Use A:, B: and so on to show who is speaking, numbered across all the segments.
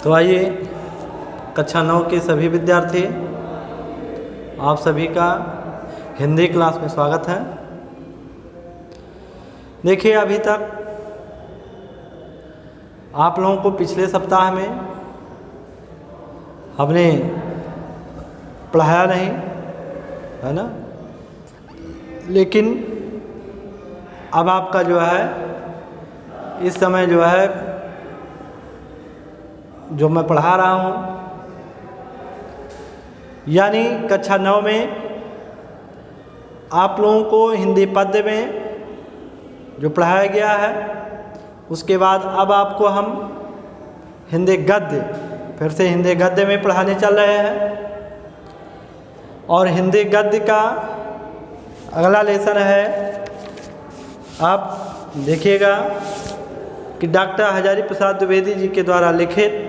A: तो आइए कक्षा 9 के सभी विद्यार्थी, आप सभी का हिंदी क्लास में स्वागत है। देखिए, अभी तक आप लोगों को पिछले सप्ताह में हमने पढ़ाया नहीं है ना, लेकिन अब आपका जो है इस समय जो है जो मैं पढ़ा रहा हूँ, यानी कक्षा 9 में आप लोगों को हिंदी पद्य में जो पढ़ाया गया है, उसके बाद अब आपको हम हिंदी गद्य, फिर से हिंदी गद्य में पढ़ाने चल रहे हैं। और हिंदी गद्य का अगला लेसन है, आप देखिएगा कि डॉक्टर हजारी प्रसाद द्विवेदी जी के द्वारा लिखित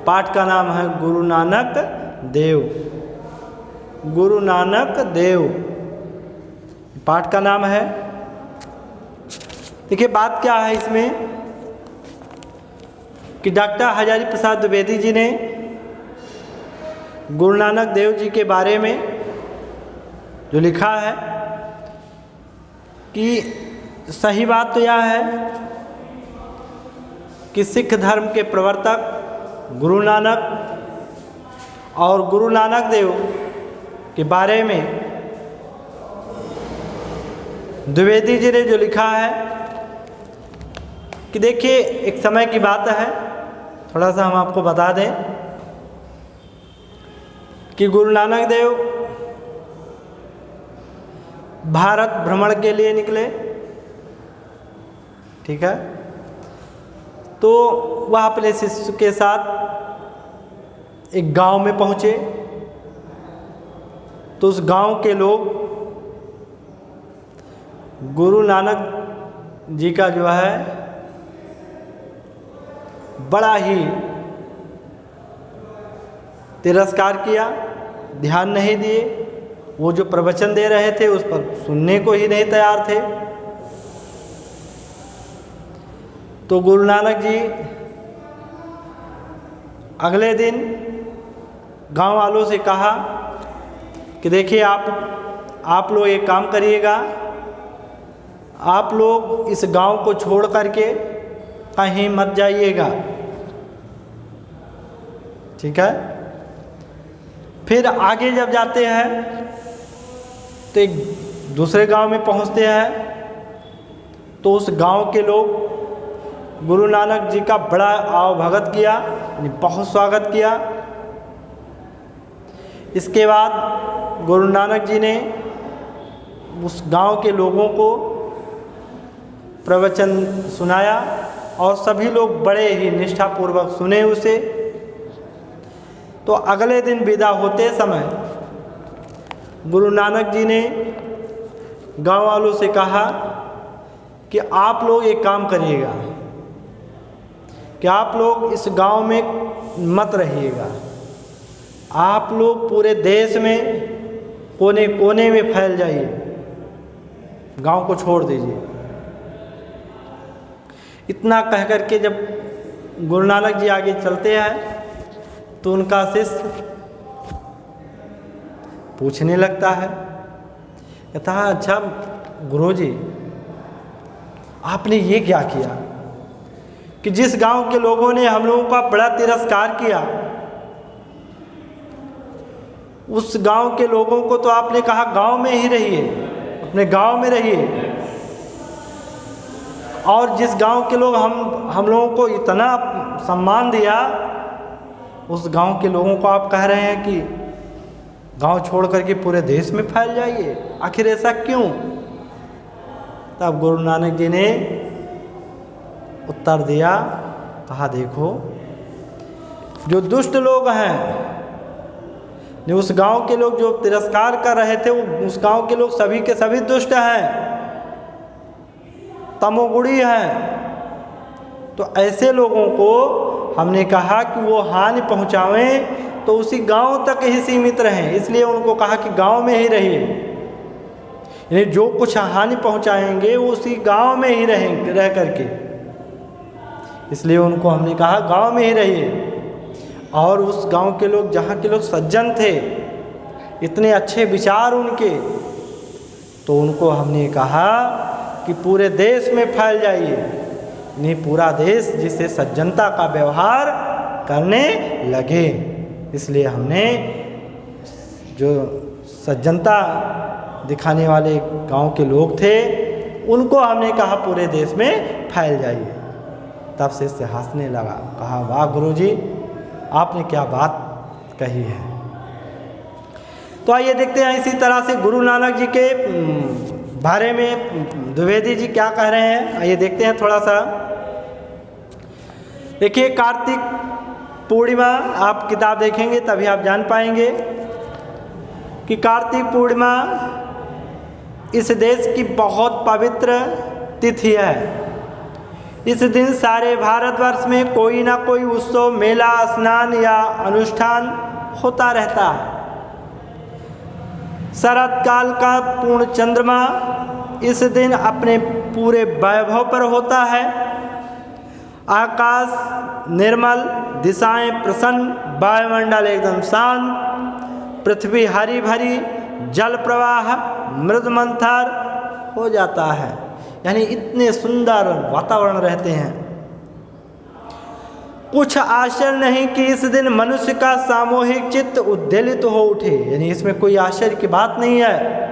A: पाठ का नाम है गुरु नानक देव। गुरु नानक देव पाठ का नाम है। देखिए, बात क्या है इसमें कि डॉक्टर हजारी प्रसाद द्विवेदी जी ने गुरु नानक देव जी के बारे में जो लिखा है कि सही बात तो यह है कि सिख धर्म के प्रवर्तक गुरु नानक और गुरु नानक देव के बारे में द्विवेदी जी ने जो लिखा है कि देखिए, एक समय की बात है, थोड़ा सा हम आपको बता दें कि गुरु नानक देव भारत भ्रमण के लिए निकले, ठीक है। तो वह अपने शिष्य के साथ एक गांव में पहुंचे, तो उस गांव के लोग गुरु नानक जी का जो है बड़ा ही तिरस्कार किया, ध्यान नहीं दिए। वो जो प्रवचन दे रहे थे उस पर सुनने को ही नहीं तैयार थे। तो गुरु नानक जी अगले दिन गांव वालों से कहा कि देखिए, आप लोग एक काम करिएगा, आप लोग इस गांव को छोड़ करके कहीं मत जाइएगा, ठीक है। फिर आगे जब जाते हैं तो एक दूसरे गांव में पहुंचते हैं, तो उस गांव के लोग गुरु नानक जी का बड़ा आवभगत किया, यानी बहुत स्वागत किया। इसके बाद गुरु नानक जी ने उस गांव के लोगों को प्रवचन सुनाया और सभी लोग बड़े ही निष्ठापूर्वक सुने उसे। तो अगले दिन विदा होते समय गुरु नानक जी ने गांव वालों से कहा कि आप लोग एक काम करिएगा कि आप लोग इस गांव में मत रहिएगा, आप लोग पूरे देश में कोने कोने में फैल जाइए, गांव को छोड़ दीजिए। इतना कह करके जब गुरु नानक जी आगे चलते हैं तो उनका शिष्य पूछने लगता है, कहता है, अच्छा गुरुजी, आपने ये क्या किया कि जिस गांव के लोगों ने हम लोगों का बड़ा तिरस्कार किया, उस गांव के लोगों को तो आपने कहा गांव में ही रहिए, अपने गांव में रहिए, और जिस गांव के लोग हम लोगों को इतना सम्मान दिया, उस गांव के लोगों को आप कह रहे हैं कि गांव छोड़ करके पूरे देश में फैल जाइए, आखिर ऐसा क्यों? तब गुरु नानक जी ने उत्तर दिया, कहा देखो, जो दुष्ट लोग हैं, जो उस गांव के लोग जो तिरस्कार कर रहे थे, उस गांव के लोग सभी के सभी दुष्ट हैं, तमोगुणी हैं। तो ऐसे लोगों को हमने कहा कि वो हानि पहुंचावें तो उसी गांव तक ही सीमित रहें, इसलिए उनको कहा कि गांव में ही रहिए, यानी जो कुछ हानि पहुंचाएंगे वो उसी गांव में ही रह करके, इसलिए उनको हमने कहा गांव में ही रहिए। और उस गांव के लोग, जहाँ के लोग सज्जन थे, इतने अच्छे विचार उनके, तो उनको हमने कहा कि पूरे देश में फैल जाइए। नहीं, पूरा देश जिससे सज्जनता का व्यवहार करने लगे। इसलिए हमने जो सज्जनता दिखाने वाले गांव के लोग थे, उनको हमने कहा पूरे देश में फैल जाइए। तब से इससे हंसने लगा, कहा वाह गुरुजी, आपने क्या बात कही है। तो आइए देखते हैं इसी तरह से गुरु नानक जी के बारे में द्विवेदी जी क्या कह रहे हैं। आइए देखते हैं थोड़ा सा। देखिए, कार्तिक पूर्णिमा, आप किताब देखेंगे तभी आप जान पाएंगे कि कार्तिक पूर्णिमा इस देश की बहुत पवित्र तिथि है। इस दिन सारे भारतवर्ष में कोई ना कोई उत्सव, मेला, स्नान या अनुष्ठान होता रहता है। शरद काल का पूर्ण चंद्रमा इस दिन अपने पूरे वैभव पर होता है। आकाश निर्मल, दिशाएं प्रसन्न, वायुमंडल एकदम शांत, पृथ्वी हरी भरी, जल प्रवाह मृद मंथर हो जाता है। यानी इतने सुंदर वातावरण रहते हैं। कुछ आश्चर्य नहीं कि इस दिन मनुष्य का सामूहिक चित्त उद्वेलित हो उठे। यानी इसमें कोई आश्चर्य की बात नहीं है।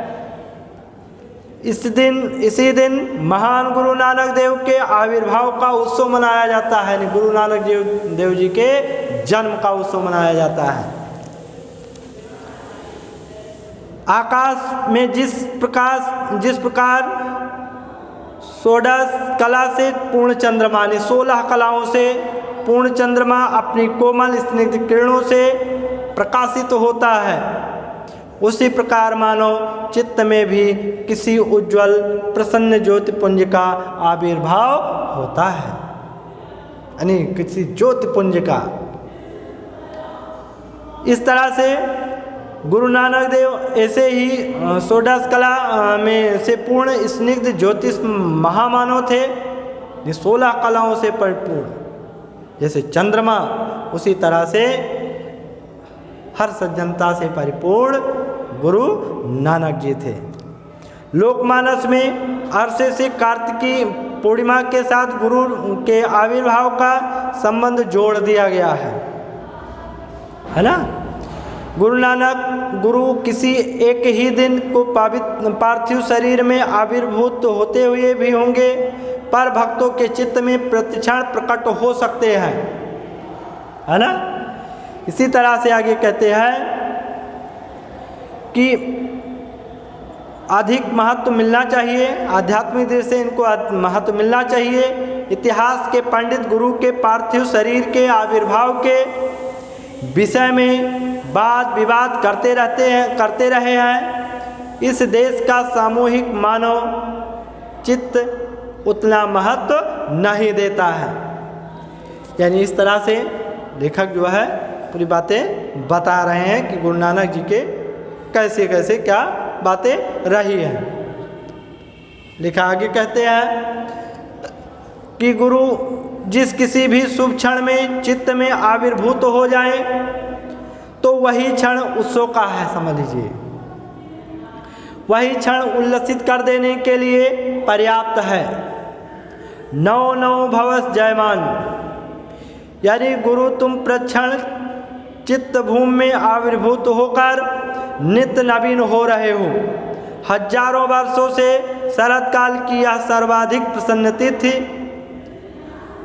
A: इसी दिन महान गुरु नानक देव के आविर्भाव का उत्सव मनाया जाता है। यानी गुरु नानक देव जी के जन्म का उत्सव मनाया जाता है। आकाश में जिस प्रकार षोडश कला से पूर्ण चंद्रमा, 16 कलाओं से पूर्ण चंद्रमा अपनी कोमल स्निग्ध किरणों से प्रकाशित होता है, उसी प्रकार मानो चित्त में भी किसी उज्जवल प्रसन्न ज्योतिपुंज का आविर्भाव होता है। यानी किसी ज्योतिपुंज का। इस तरह से गुरु नानक देव ऐसे ही षोडश कला में से पूर्ण स्निग्ध ज्योतिष महामानव थे। 16 कलाओं से परिपूर्ण जैसे चंद्रमा, उसी तरह से हर सज्जनता से परिपूर्ण गुरु नानक जी थे। लोकमानस में अरसे से कार्तिकी पूर्णिमा के साथ गुरु के आविर्भाव का संबंध जोड़ दिया गया है ना। गुरु नानक गुरु किसी एक ही दिन को पार्थिव शरीर में आविर्भूत होते हुए भी होंगे, पर भक्तों के चित्त में प्रतिक्षण प्रकट हो सकते हैं, है ना। इसी तरह से आगे कहते हैं कि अधिक महत्व मिलना चाहिए, आध्यात्मिक दृष्टि से इनको महत्व मिलना चाहिए। इतिहास के पंडित गुरु के पार्थिव शरीर के आविर्भाव के विषय में वाद विवाद करते रहे हैं। इस देश का सामूहिक मानव चित्त उतना महत्व नहीं देता है। यानी इस तरह से लेखक जो है पूरी बातें बता रहे हैं कि गुरु नानक जी के कैसे कैसे क्या बातें रही हैं। लिखा आगे कहते हैं कि गुरु जिस किसी भी शुभ क्षण में चित्त में आविर्भूत हो जाए तो वही क्षण उत्सव का है, समझ लीजिए। वही क्षण उल्लसित कर देने के लिए पर्याप्त है। नौ नौ भवस जयमान, यानी गुरु तुम प्रक्षण चित्त भूमि में आविर्भूत होकर नित्य नवीन हो रहे हो। हजारों वर्षों से शरद काल की यह सर्वाधिक प्रसन्न तिथि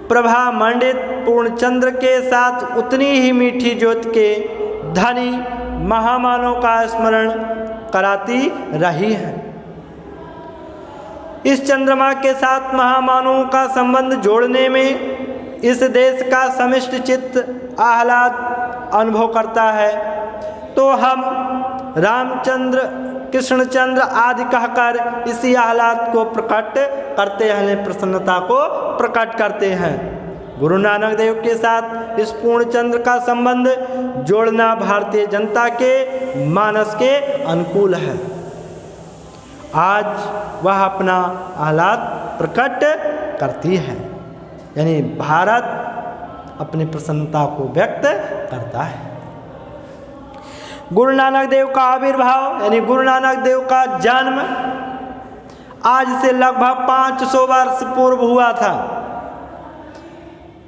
A: प्रभा मंडित पूर्ण चंद्र के साथ उतनी ही मीठी ज्योति के धनी महामानव का स्मरण कराती रही है। इस चंद्रमा के साथ महामानवों का संबंध जोड़ने में इस देश का समिष्ट चित्त आह्लाद अनुभव करता है, तो हम रामचंद्र, कृष्णचंद्र आदि कहकर इसी आह्लाद को प्रकट करते हैं, प्रसन्नता को प्रकट करते हैं। गुरु नानक देव के साथ इस पूर्ण चंद्र का संबंध जोड़ना भारतीय जनता के मानस के अनुकूल है। आज वह अपना आह्लाद प्रकट करती है। यानी भारत अपनी प्रसन्नता को व्यक्त करता है। गुरु नानक देव का आविर्भाव यानी गुरु नानक देव का जन्म आज से लगभग 500 वर्ष पूर्व हुआ था।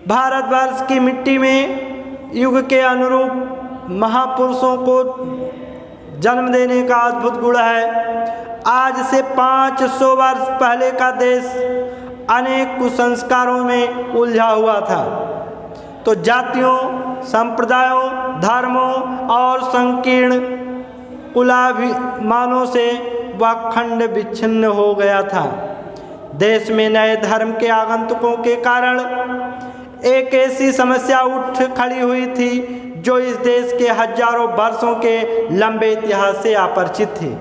A: भारतवर्ष की मिट्टी में युग के अनुरूप महापुरुषों को जन्म देने का अद्भुत गुण है। आज से 500 वर्ष पहले का देश अनेक कुसंस्कारों में उलझा हुआ था। तो जातियों, संप्रदायों, धर्मों और संकीर्ण कुलाभिमानों से वह खंड विच्छिन्न हो गया था। देश में नए धर्म के आगंतुकों के कारण एक ऐसी समस्या उठ खड़ी हुई थी जो इस देश के हजारों वर्षों के लंबे इतिहास से अपरिचित थी।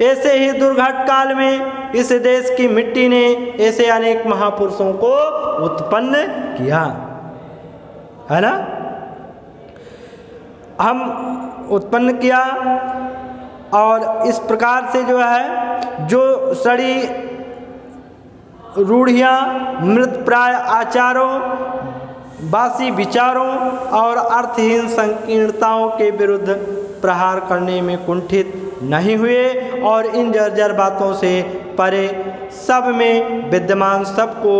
A: ऐसे ही दुर्घट काल में इस देश की मिट्टी ने ऐसे अनेक महापुरुषों को उत्पन्न किया, है ना। हम उत्पन्न किया और इस प्रकार से जो है जो सड़ी रूढ़ियाँ, मृत प्राय आचारों, बासी विचारों और अर्थहीन संकीर्णताओं के विरुद्ध प्रहार करने में कुंठित नहीं हुए और इन जर्जर बातों से परे सब में विद्यमान सबको,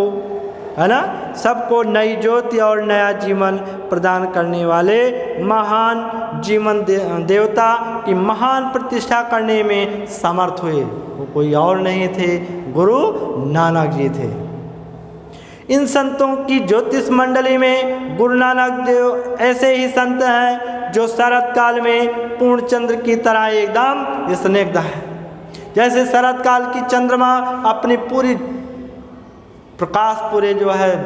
A: है ना, सबको नई ज्योति और नया जीवन प्रदान करने वाले महान जीवन देवता की महान प्रतिष्ठा करने में समर्थ हुए। वो कोई और नहीं थे, गुरु नानक जी थे। इन संतों की ज्योतिष मंडली में गुरु नानक देव ऐसे ही संत हैं जो शरद काल में पूर्णचंद्र की तरह एकदम स्निग्ध है। जैसे शरद काल की चंद्रमा अपनी पूरी प्रकाश पूरे जो है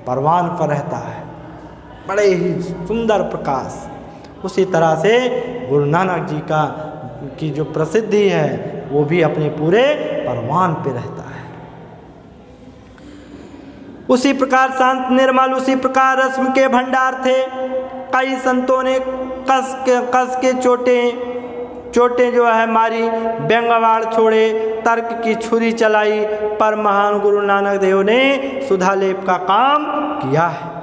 A: परवान पर रहता है, बड़े ही सुंदर प्रकाश, उसी तरह से गुरु नानक जी की जो प्रसिद्धि है वो भी अपने पूरे परवान पे रहता है। उसी प्रकार शांत निर्मल, उसी प्रकार रस्म के भंडार थे। कई संतों ने कस के चोटें जो है मारी, व्यंगवाड़ छोड़े, तर्क की छुरी चलाई, पर महान गुरु नानक देव ने सुधालेप का काम किया है।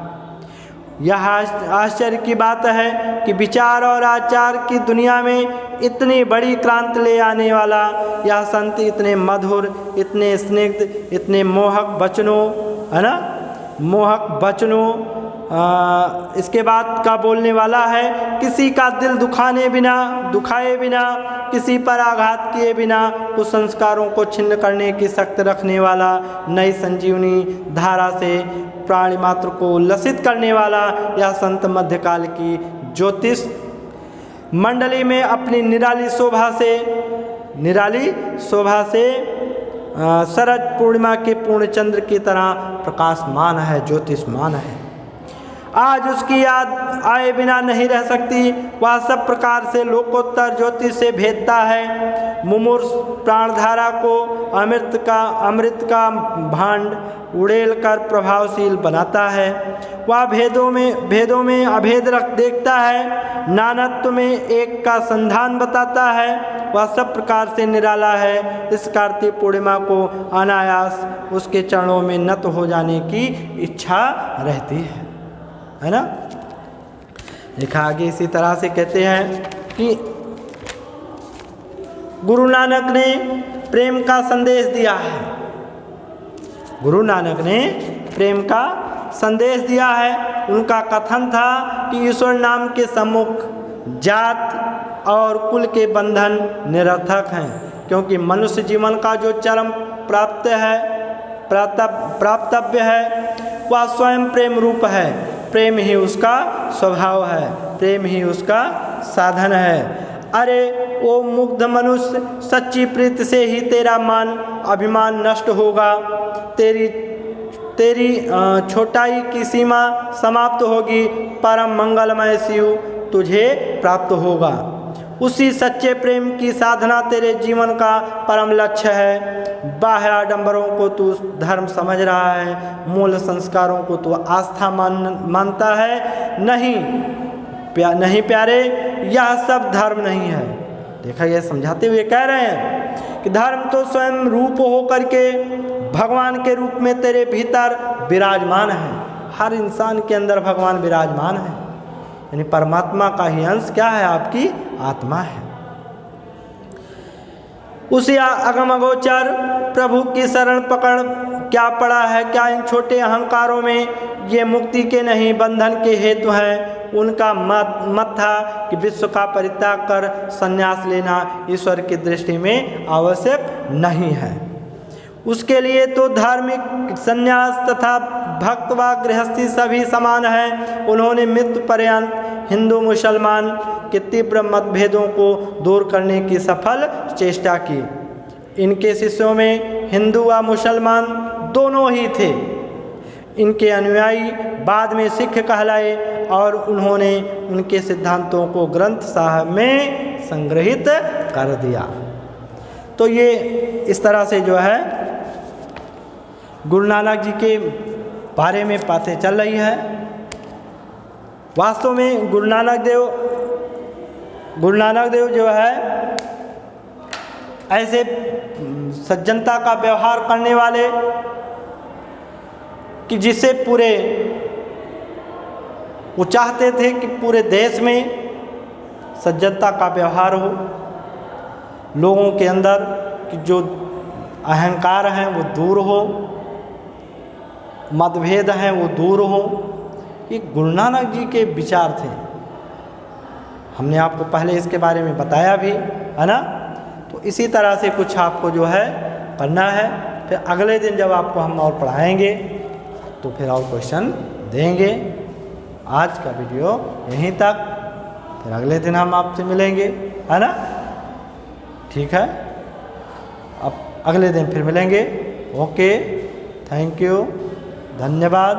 A: यह आश्चर्य की बात है कि विचार और आचार की दुनिया में इतनी बड़ी क्रांति ले आने वाला यह संत इतने मधुर, इतने स्निग्ध, इतने मोहक वचनों, है ना, मोहक वचनों इसके बाद का बोलने वाला है। किसी का दिल दुखाए बिना, किसी पर आघात किए बिना कुसंस्कारों को छिन्न करने की शक्त रखने वाला, नई संजीवनी धारा से प्राणी मात्र को उल्लसित करने वाला यह संत मध्यकाल की ज्योतिष मंडली में अपनी निराली शोभा से शरद पूर्णिमा के पूर्णचंद्र की तरह प्रकाशमान है, ज्योतिषमान है। आज उसकी याद आए बिना नहीं रह सकती। वह सब प्रकार से लोकोत्तर ज्योति से भेदता है। मुमूर्ष प्राणधारा को अमृत का भांड उड़ेल कर प्रभावशील बनाता है। वह भेदों में अभेद देखता है, नानत्व में एक का संधान बताता है। वह सब प्रकार से निराला है। इस कार्तिक पूर्णिमा को अनायास उसके चरणों में नत हो जाने की इच्छा रहती है ना। लिखा आगे इसी तरह से कहते हैं कि गुरु नानक ने प्रेम का संदेश दिया है। गुरु नानक ने प्रेम का संदेश दिया है। उनका कथन था कि ईश्वर नाम के सम्मुख जात और कुल के बंधन निरर्थक हैं, क्योंकि मनुष्य जीवन का जो चरम प्राप्तव्य है वह स्वयं प्रेम रूप है। प्रेम ही उसका स्वभाव है, प्रेम ही उसका साधन है। अरे ओ मुग्ध मनुष्य, सच्ची प्रीति से ही तेरा मान अभिमान नष्ट होगा। तेरी छोटाई की सीमा समाप्त होगी। परम मंगलमय शिव तुझे प्राप्त होगा। उसी सच्चे प्रेम की साधना तेरे जीवन का परम लक्ष्य है। बाह्य आडंबरों को तू धर्म समझ रहा है, मूल संस्कारों को तू आस्था मानता है। नहीं प्यारे, यह सब धर्म नहीं है। देखा, यह समझाते हुए कह रहे हैं कि धर्म तो स्वयं रूप हो करके भगवान के रूप में तेरे भीतर विराजमान है। हर इंसान के अंदर भगवान विराजमान है, यानी परमात्मा का ही अंश क्या है, आपकी आत्मा है। उसी अगम अगोचर प्रभु की शरण पकड़ क्या पड़ा है, क्या इन छोटे अहंकारों में ये मुक्ति के नहीं बंधन के हेतु हैं। उनका मत था कि विश्व का परित्याग कर संन्यास लेना ईश्वर की दृष्टि में आवश्यक नहीं है। उसके लिए तो धार्मिक संन्यास तथा भक्त व गृहस्थी सभी समान हैं। उन्होंने मृत्यु पर्यंत हिंदू मुसलमान के तीव्र मतभेदों को दूर करने की सफल चेष्टा की। इनके शिष्यों में हिंदू व मुसलमान दोनों ही थे। इनके अनुयायी बाद में सिख कहलाए और उन्होंने उनके सिद्धांतों को ग्रंथ साहब में संग्रहित कर दिया। तो ये इस तरह से जो है गुरु नानक जी के बारे में बातें चल रही है। वास्तव में गुरु नानक देव जो है ऐसे सज्जनता का व्यवहार करने वाले कि जिससे पूरे वो चाहते थे कि पूरे देश में सज्जनता का व्यवहार हो, लोगों के अंदर कि जो अहंकार हैं वो दूर हो, मतभेद हैं वो दूर हो। ये गुरु नानक जी के विचार थे। हमने आपको पहले इसके बारे में बताया भी है ना। तो इसी तरह से कुछ आपको जो है करना है। फिर अगले दिन जब आपको हम और पढ़ाएंगे तो फिर और क्वेश्चन देंगे। आज का वीडियो यहीं तक, फिर अगले दिन हम आपसे मिलेंगे, है ना। ठीक है, अब अगले दिन फिर मिलेंगे। ओके, थैंक यू, धन्यवाद।